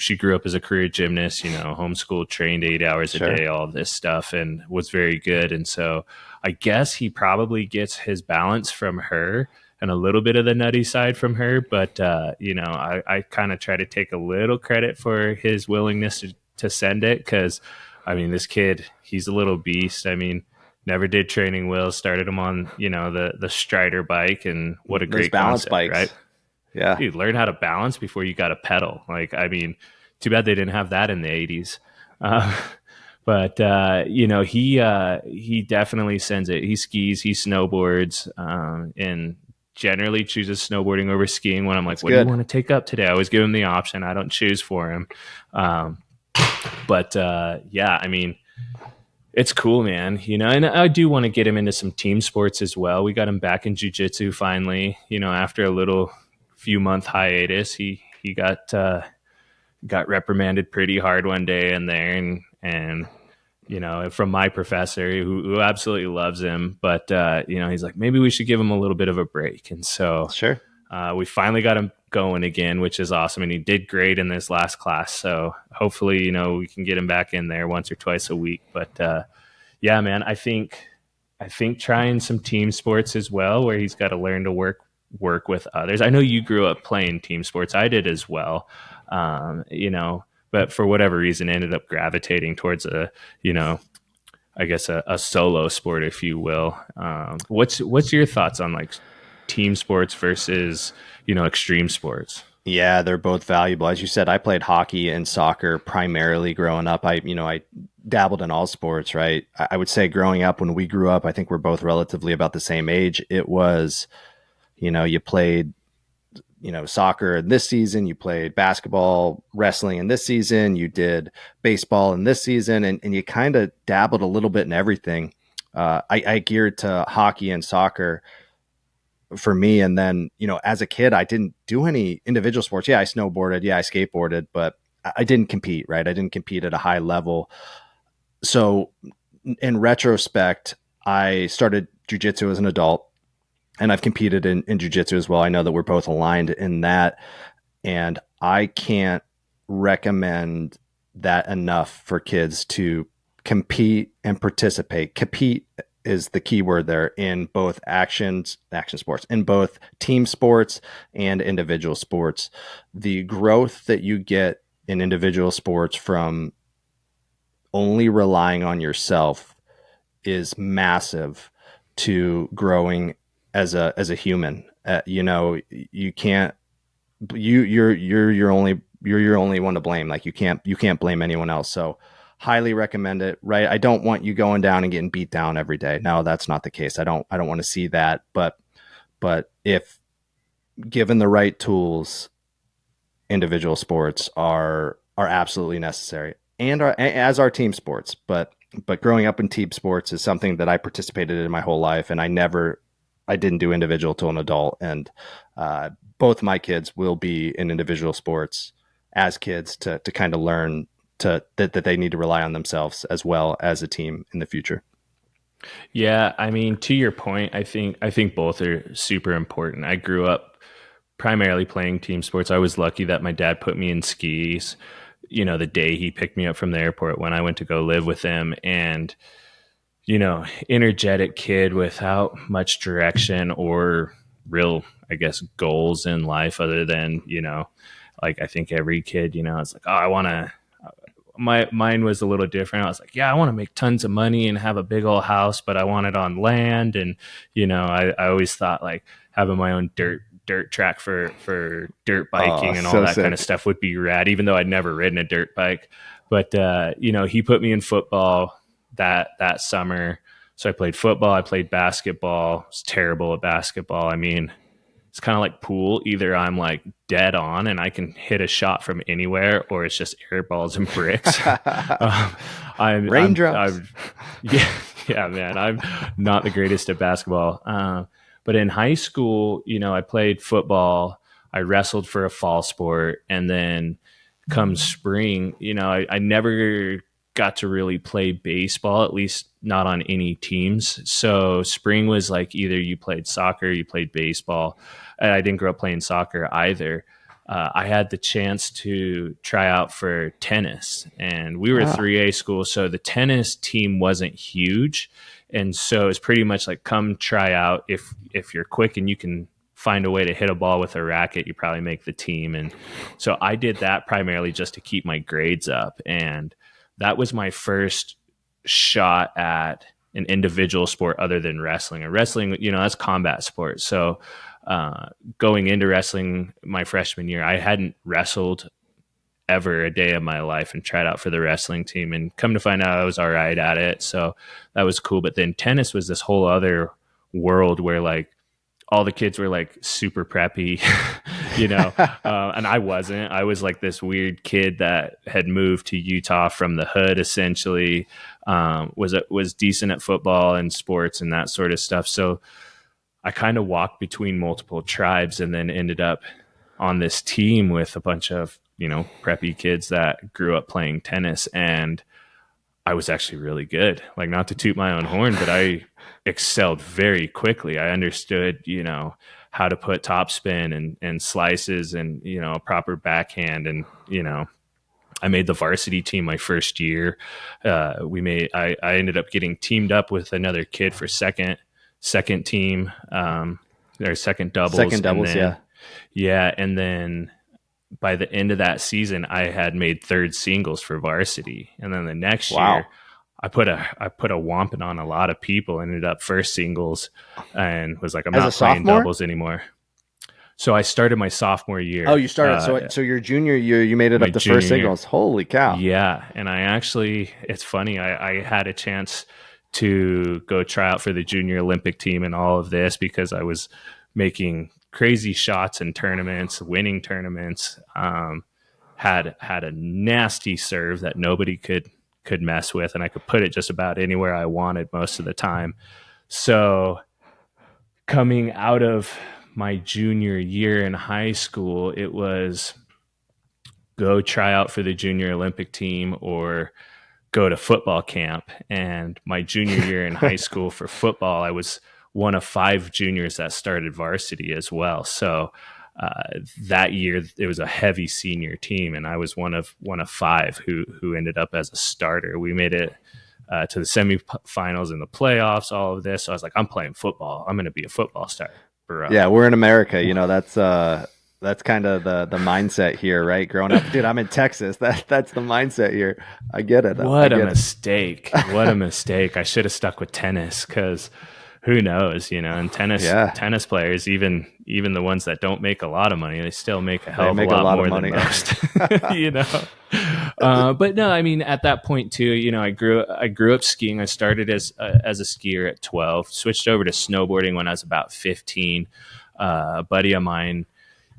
she grew up as a career gymnast, homeschooled, trained 8 hours a Sure. day, all this stuff, and was very good. And so I guess he probably gets his balance from her and a little bit of the nutty side from her. But, I kind of try to take a little credit for his willingness to send it. Cause this kid, he's a little beast. Never did training wheels, started him on, the Strider bike, and what a Those great balance concept, bikes. right? Yeah. Dude, learn how to balance before you got to pedal. Too bad they didn't have that in the 80s. But he definitely sends it. He skis, he snowboards, and generally chooses snowboarding over skiing when I'm like, That's what good. do you want to take up today? I always give him the option. I don't choose for him. But it's cool, man. And I do want to get him into some team sports as well. We got him back in jiu-jitsu finally, after a little few-month hiatus. He got reprimanded pretty hard one day in there, and from my professor who absolutely loves him, but he's like, maybe we should give him a little bit of a break. And so Sure. we finally got him going again, which is awesome, and he did great in this last class. So hopefully we can get him back in there once or twice a week. But yeah, man, I think trying some team sports as well, where he's got to learn to work with others. I know you grew up playing team sports. I did as well. But for whatever reason, ended up gravitating towards I guess a solo sport, if you will. What's your thoughts on like team sports versus, extreme sports? Yeah, they're both valuable. As you said, I played hockey and soccer primarily growing up. I dabbled in all sports, right? I would say growing up, when we grew up, I think we're both relatively about the same age. It was, you played, soccer in this season, you played basketball, wrestling in this season, you did baseball in this season, and you kind of dabbled a little bit in everything. I geared to hockey and soccer for me. And then, as a kid, I didn't do any individual sports. Yeah, I snowboarded. Yeah, I skateboarded, but I didn't compete, right? I didn't compete at a high level. So in retrospect, I started jujitsu as an adult, and I've competed in jujitsu as well. I know that we're both aligned in that. And I can't recommend that enough for kids to compete and participate. Compete is the key word there, in both action sports, in both team sports and individual sports. The growth that you get in individual sports from only relying on yourself is massive to growing as a human. You can't, you're your only one to blame. Like you can't blame anyone else. So highly recommend it, right? I don't want you going down and getting beat down every day. No, that's not the case. I don't want to see that. But if given the right tools, individual sports are absolutely necessary, and as are team sports. But growing up in team sports is something that I participated in my whole life, and I didn't do individual till an adult. And both my kids will be in individual sports as kids to kind of learn that they need to rely on themselves as well as a team in the future. Yeah, I mean, to your point, I think both are super important. I grew up primarily playing team sports. I was lucky that my dad put me in skis, the day he picked me up from the airport when I went to go live with him. And, energetic kid without much direction or real, I guess, goals in life other than, like I think every kid, it's like, oh, I want to, mine was a little different. I was like, yeah, I want to make tons of money and have a big old house, but I want it on land. And, I always thought like having my own dirt track for dirt biking and all that kind of stuff would be rad, even though I'd never ridden a dirt bike. But, he put me in football that summer. So I played football, I played basketball. I was terrible at basketball. I mean, it's kind of like pool. Either I'm like dead on and I can hit a shot from anywhere, or it's just air balls and bricks. Raindrops. Yeah, man. I'm not the greatest at basketball. But in high school, I played football. I wrestled for a fall sport. And then come spring, I never got to really play baseball, at least not on any teams. So spring was like either you played soccer, you played baseball. And I didn't grow up playing soccer either. I had the chance to try out for tennis, and we were a 3A school. So the tennis team wasn't huge. And so it's pretty much like, come try out. If you're quick and you can find a way to hit a ball with a racket, you probably make the team. And so I did that primarily just to keep my grades up. And that was my first shot at an individual sport other than wrestling. And wrestling, that's combat sport. So going into wrestling my freshman year, I hadn't wrestled ever a day of my life and tried out for the wrestling team, and come to find out I was all right at it. So that was cool. But then tennis was this whole other world where like all the kids were like super preppy, and I wasn't. I was like this weird kid that had moved to Utah from the hood, essentially, was decent at football and sports and that sort of stuff. So I kind of walked between multiple tribes and then ended up on this team with a bunch of, preppy kids that grew up playing tennis. And I was actually really good. Like, not to toot my own horn, but I excelled very quickly. I understood, how to put topspin and slices and, a proper backhand. And, I made the varsity team my first year. I ended up getting teamed up with another kid for second team, their second doubles. Yeah. Yeah. And then by the end of that season, I had made third singles for varsity. And then the next year I put a whomping on a lot of people. Ended up first singles, and was like, I'm As a not playing sophomore? doubles anymore. So I started my sophomore year. Oh, you started. So your junior year, you made it My up to junior first year. singles. Holy cow. Yeah. And I actually, it's funny, I had a chance to go try out for the junior Olympic team and all of this because I was making crazy shots in tournaments, winning tournaments. Had a nasty serve that nobody could mess with, and I could put it just about anywhere I wanted most of the time. So coming out of my junior year in high school, it was go try out for the junior Olympic team or go to football camp. And my junior year in high school for football, I was one of 5 juniors that started varsity as well. So that year it was a heavy senior team, and I was one of 5 who ended up as a starter. We made it to the semifinals and the playoffs, all of this. So I was like, I'm playing football. I'm going to be a football star. Bro. Yeah, we're in America. You know, that's kind of the mindset here, right? Growing up, dude, I'm in Texas. That's the mindset here. I get it. What a mistake. What a mistake. I should have stuck with tennis, because who knows, you know, and tennis players, even the ones that don't make a lot of money, they still make a hell of a lot more than most, you know? But no, I mean, at that point too, you know, I grew up skiing. I started as a skier at 12, switched over to snowboarding when I was about 15. A buddy of mine,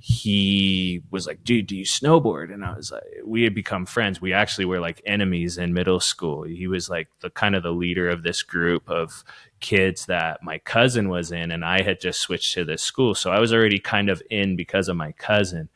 he was like, dude, do you snowboard? And I was like, we had become friends. We actually were like enemies in middle school. He was like the kind of the leader of this group of kids that my cousin was in, and I had just switched to this school. So I was already kind of in because of my cousin.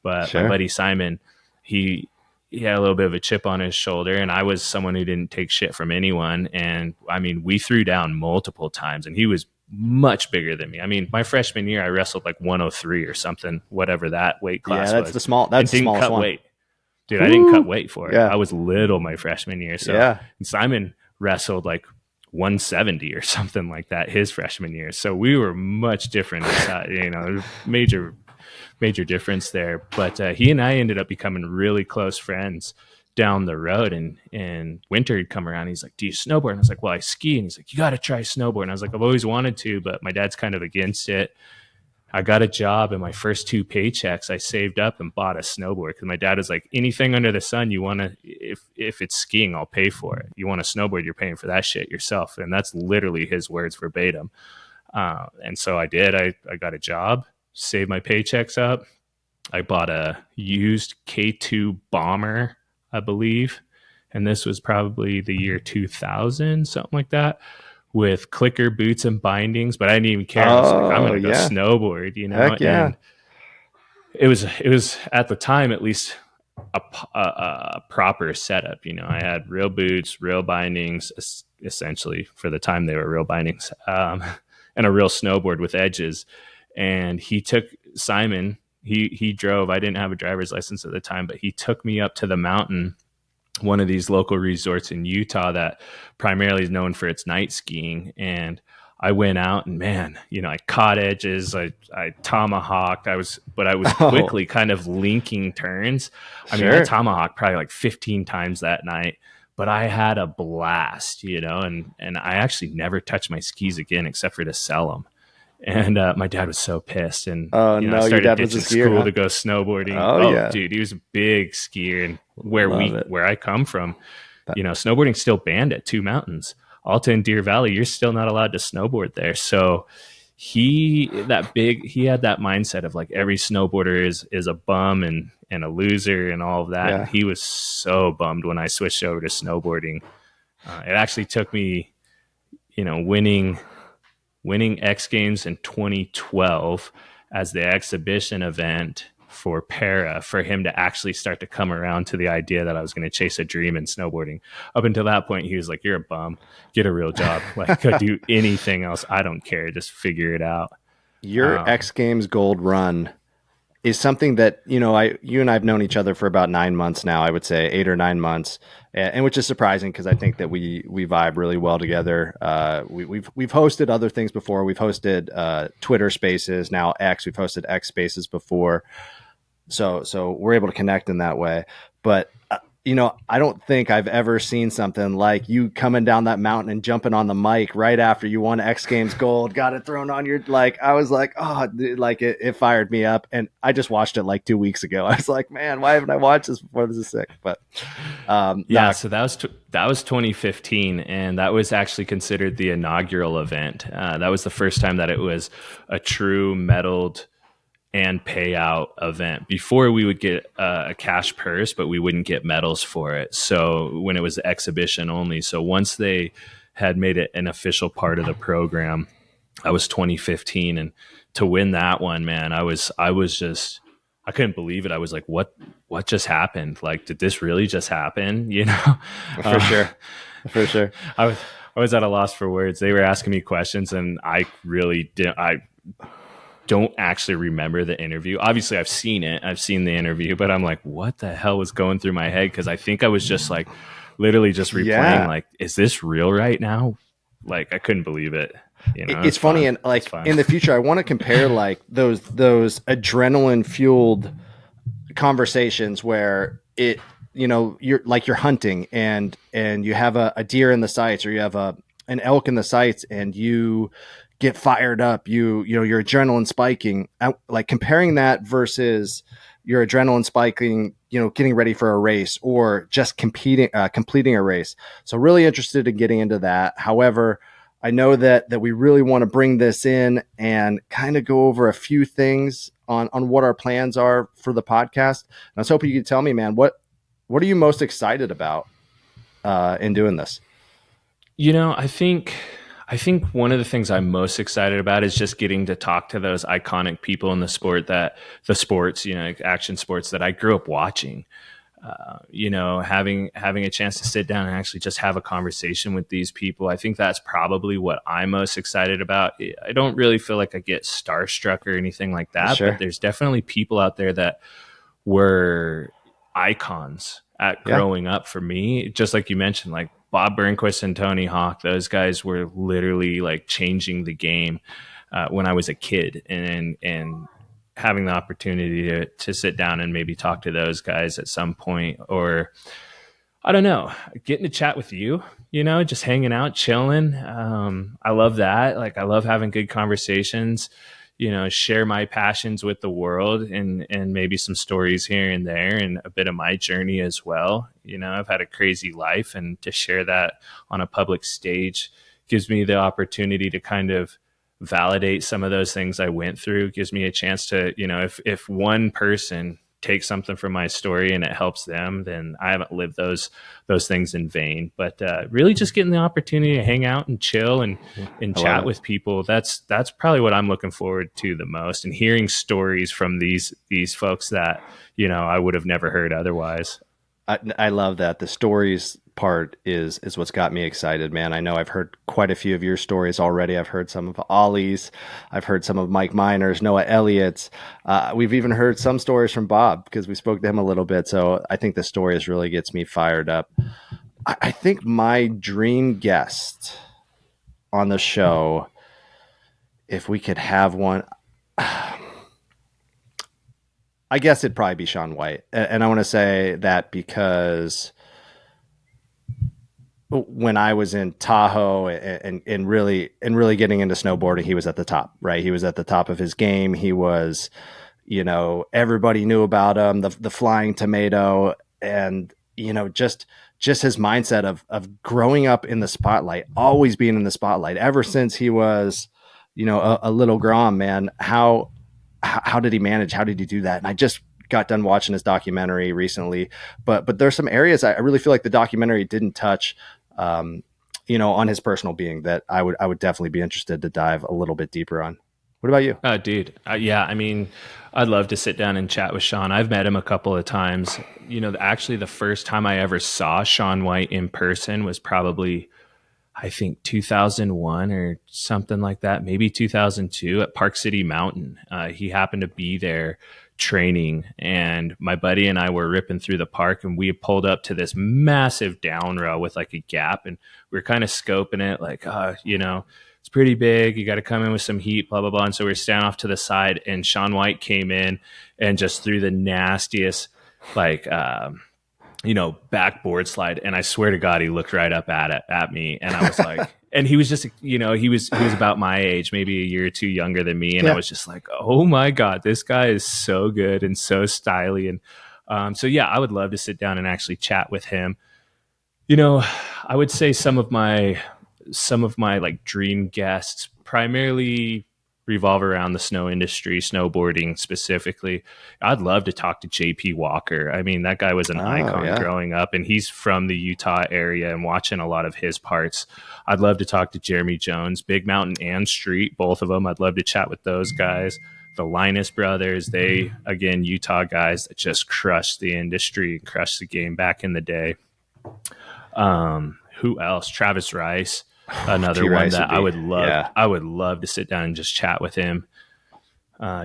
But my buddy Simon, he had a little bit of a chip on his shoulder, and I was someone who didn't take shit from anyone. And I mean, we threw down multiple times, and he was much bigger than me. I mean, my freshman year, I wrestled like 103 or something, whatever that weight class was. That's the smallest one. Weight. Dude, I didn't cut weight for it. Yeah. I was little my freshman year. So and Simon wrestled like 170 or something like that his freshman year. So we were much different. You know, major difference there. But he and I ended up becoming really close friends down the road, and winter had come around. He's like, do you snowboard? And I was like, well, I ski. And he's like, you got to try snowboard. And I was like, I've always wanted to, but my dad's kind of against it. I got a job, and my first 2 paychecks I saved up and bought a snowboard, because my dad was like, anything under the sun you want to, if it's skiing, I'll pay for it. You want a snowboard, you're paying for that shit yourself. And that's literally his words verbatim. And so I did. I got a job, saved my paychecks up. I bought a used K2 Bomber, I believe. And this was probably the year 2000, something like that, with clicker boots and bindings. But I didn't even care. I was like, I'm going to go snowboard, you know? Heck yeah. And it was at the time, at least, a proper setup. You know, I had real boots, real bindings, essentially for the time they were real bindings, and a real snowboard with edges. And Simon, he drove. I didn't have a driver's license at the time, but he took me up to the mountain, one of these local resorts in Utah that primarily is known for its night skiing. And I went out, and man, you know, I caught edges, I tomahawked. I was quickly kind of linking turns. I mean, I tomahawked probably like 15 times that night, but I had a blast, you know, and I actually never touched my skis again except for to sell them. And my dad was so pissed, and you know, I started ditching school to go snowboarding. Oh, dude, he was a big skier, and where I come from, you know, snowboarding's still banned at 2 mountains, Alta and Deer Valley. You're still not allowed to snowboard there. So he had that mindset of like every snowboarder is a bum and a loser and all of that. Yeah. And he was so bummed when I switched over to snowboarding. It actually took me, you know, winning X Games in 2012 as the exhibition event for para, for him to actually start to come around to the idea that I was going to chase a dream in snowboarding. Up until that point, he was like, you're a bum, get a real job, like go do anything else, I don't care, just figure it out. Your X Games gold run is something that, you know, you and I've known each other for about 9 months now, I would say 8 or 9 months, and which is surprising because I think that we vibe really well together. We've hosted other things before. We've hosted Twitter Spaces, now X. We've hosted X Spaces before, so we're able to connect in that way. But I don't think I've ever seen something like you coming down that mountain and jumping on the mic right after you won X Games gold, got it thrown on your, like, I was like, oh, dude, like it fired me up. And I just watched it like 2 weeks ago. I was like, man, why haven't I watched this before? This is sick. But Yeah, so that was 2015, and that was actually considered the inaugural event. That was the first time that it was a true medaled and payout event. Before we would get a cash purse, but we wouldn't get medals for it. So when it was exhibition only. So once they had made it an official part of the program, that was 2015, and to win that one, man, I was just, I couldn't believe it. I was like, what just happened? Like, did this really just happen? for sure. For sure. I was at a loss for words. They were asking me questions, and I really didn't. I don't actually remember the interview. Obviously, I've seen it. I've seen the interview, but I'm like, what the hell was going through my head? Because I think I was just like, literally just replaying, like, is this real right now? Like, I couldn't believe it. It's funny, and like in the future, I want to compare like those adrenaline fueled conversations where you're hunting and you have a deer in the sights, or you have an elk in the sights, and you get fired up, your adrenaline spiking, like comparing that versus your adrenaline spiking, getting ready for a race or just completing a race. So really interested in getting into that. However, I know that we really want to bring this in and kind of go over a few things on what our plans are for the podcast. And I was hoping you could tell me, man, what are you most excited about in doing this? I think one of the things I'm most excited about is just getting to talk to those iconic people in the sports, action sports that I grew up watching. Having a chance to sit down and actually just have a conversation with these people. I think that's probably what I'm most excited about. I don't really feel like I get starstruck or anything like that, Sure. but there's definitely people out there that were icons at growing up for me. Just like you mentioned, like Bob Burnquist and Tony Hawk, those guys were literally like changing the game when I was a kid, and having the opportunity to sit down and maybe talk to those guys at some point, or I don't know, getting to chat with you, just hanging out, chilling. I love that. Like, I love having good conversations, share my passions with the world, and maybe some stories here and there, and a bit of my journey as well. I've had a crazy life, and to share that on a public stage gives me the opportunity to kind of validate some of those things I went through. Gives me a chance to, if one person takes something from my story and it helps them, then I haven't lived those things in vain. But really just getting the opportunity to hang out and chill and chat with people, that's probably what I'm looking forward to the most, and hearing stories from these folks that, I would have never heard otherwise. I love that. The stories part is what's got me excited, man. I know I've heard quite a few of your stories already. I've heard some of Ollie's. I've heard some of Mike Miner's, Noah Elliott's. We've even heard some stories from Bob, because we spoke to him a little bit. So I think the stories really gets me fired up. I think my dream guest on the show, if we could have one, I guess it'd probably be Shaun White. And I want to say that because when I was in Tahoe and really getting into snowboarding, he was at the top, right? He was at the top of his game. He was, everybody knew about him, the flying tomato, and, just his mindset of growing up in the spotlight, always being in the spotlight ever since he was, a little Grom, man. How did he manage? How did he do that? And I just got done watching his documentary recently, but there's some areas I really feel like the documentary didn't touch, on his personal being, that I would definitely be interested to dive a little bit deeper on. What about you? Oh, dude. Yeah. I mean, I'd love to sit down and chat with Shaun. I've met him a couple of times. Actually the first time I ever saw Shaun White in person was probably, I think 2001 or something like that, maybe 2002 at Park City Mountain. He happened to be there training, and my buddy and I were ripping through the park, and we pulled up to this massive down row with like a gap, and we were kind of scoping it like, it's pretty big. You got to come in with some heat, blah, blah, blah. And so we were standing off to the side, and Shaun White came in and just threw the nastiest, like, backboard slide. And I swear to God, he looked right up at me. And I was like, and he was just, he was about my age, maybe a year or two younger than me. And I was just like, oh my God, this guy is so good and so stylish. And so, yeah, I would love to sit down and actually chat with him. I would say some of my like dream guests primarily revolve around the snow industry, snowboarding specifically. I'd love to talk to JP Walker. I mean, that guy was an icon growing up, and he's from the Utah area, and watching a lot of his parts. I'd love to talk to Jeremy Jones, Big Mountain and Street, both of them. I'd love to chat with those guys. The Linus brothers, they, again, Utah guys that just crushed the industry, crushed the game back in the day. Who else? Travis Rice, another one that I would love. Yeah. I would love to sit down and just chat with him.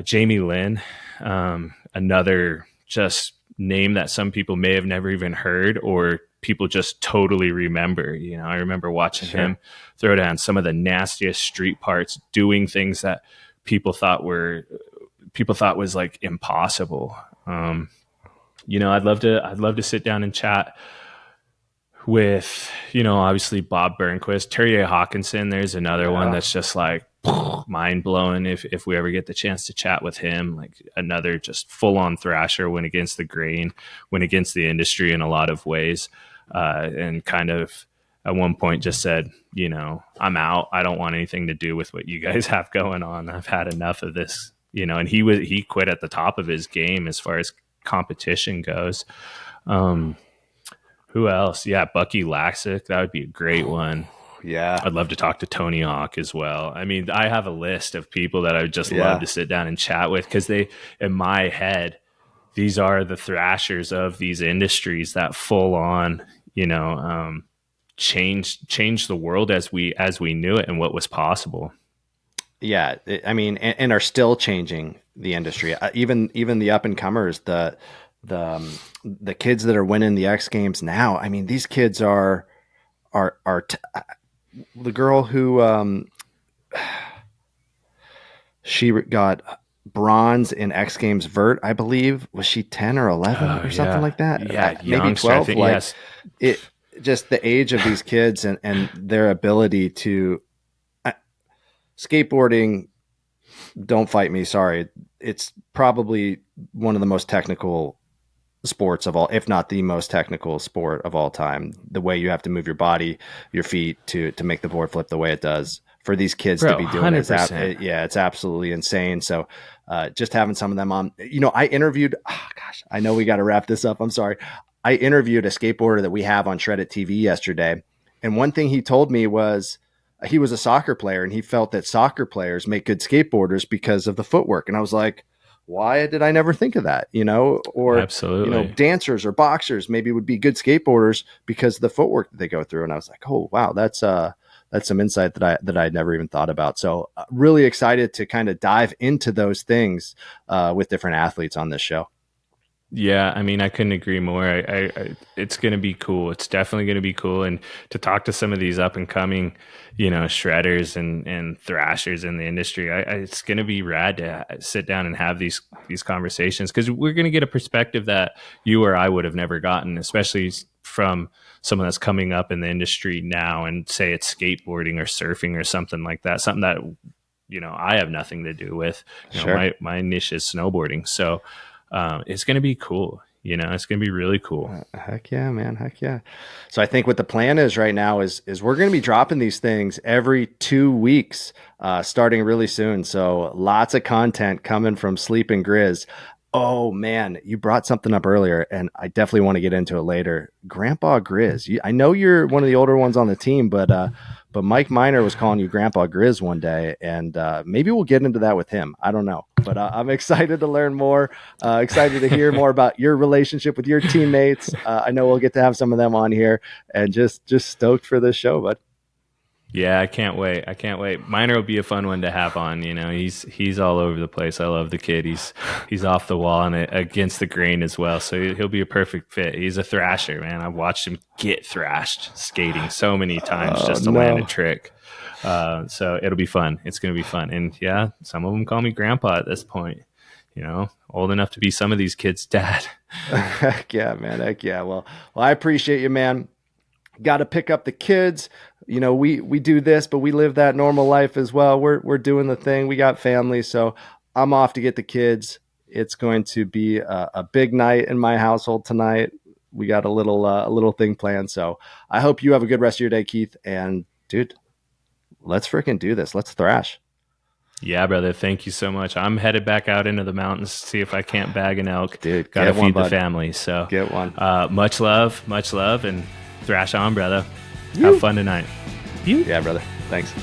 Jamie Lynn, another just name that some people may have never even heard, or people just totally remember. I remember watching him throw down some of the nastiest street parts, doing things that people thought was like impossible. I'd love to sit down and chat with, obviously Bob Burnquist, Terje Hawkinson. There's another one that's just like mind blowing. If we ever get the chance to chat with him, like another just full on thrasher, went against the grain, went against the industry in a lot of ways, and kind of at one point just said, I'm out. I don't want anything to do with what you guys have going on. I've had enough of this, and he quit at the top of his game as far as competition goes. Who else? Yeah, Bucky Laxick. That would be a great one. Yeah. I'd love to talk to Tony Hawk as well. I mean, I have a list of people that I would just love to sit down and chat with, because they, in my head, these are the thrashers of these industries that full on, change the world as we knew it and what was possible. Yeah. I mean, and are still changing the industry. Even the up and comers, the kids that are winning the X Games now. I mean, these kids are the girl who she got bronze in X Games vert, I believe. Was she 10 or 11 or something like that? Yeah, maybe 12. Think, like yes. It just the age of these kids and their ability to skateboarding. Don't fight me. Sorry. It's probably one of the most technical sports of all, if not the most technical sport of all time. The way you have to move your body, your feet to make the board flip the way it does, for these kids to be doing it. It's absolutely insane. So just having some of them on, I interviewed, I know we got to wrap this up. I'm sorry. I interviewed a skateboarder that we have on Shred It TV yesterday. And one thing he told me was he was a soccer player, and he felt that soccer players make good skateboarders because of the footwork. And I was like, why did I never think of that? Or absolutely, dancers or boxers maybe would be good skateboarders because of the footwork that they go through. And I was like, oh wow, that's some insight that I'd never even thought about. So really excited to kind of dive into those things with different athletes on this show. Yeah, I mean, I couldn't agree more. It's going to be cool. It's definitely going to be cool. And to talk to some of these up and coming, shredders and thrashers in the industry, it's going to be rad to sit down and have these conversations, because we're going to get a perspective that you or I would have never gotten, especially from someone that's coming up in the industry now, and say it's skateboarding or surfing or something like that, something that, I have nothing to do with. My niche is snowboarding. So, it's going to be cool. It's going to be really cool. Heck yeah, man. Heck yeah. So I think what the plan is right now is we're going to be dropping these things every 2 weeks, starting really soon. So lots of content coming from Sleep and Grizz. Oh man, you brought something up earlier, and I definitely want to get into it later. Grandpa Grizz. I know you're one of the older ones on the team, but Mike Miner was calling you Grandpa Grizz one day, and maybe we'll get into that with him. I don't know, but I'm excited to learn more. Excited to hear more about your relationship with your teammates. I know we'll get to have some of them on here, and just stoked for this show, bud. Yeah, I can't wait. Miner will be a fun one to have on. He's all over the place. I love the kid. He's off the wall and against the grain as well. So he'll be a perfect fit. He's a thrasher, man. I've watched him get thrashed skating so many times just to land a trick. So it'll be fun. It's going to be fun. And yeah, some of them call me Grandpa at this point. old enough to be some of these kids' dad. Heck yeah, man. Heck yeah. Well, I appreciate you, man. Got to pick up the kids. We do this, but we live that normal life as well. We're doing the thing. We got family, so I'm off to get the kids. It's going to be a big night in my household tonight. We got a little thing planned. So I hope you have a good rest of your day, Keith. And dude, let's freaking do this. Let's thrash. Yeah, brother. Thank you so much. I'm headed back out into the mountains to see if I can't bag an elk. Dude, gotta feed the family. So get one. Much love, and thrash on, brother. Have fun tonight. Yeah, brother. Thanks.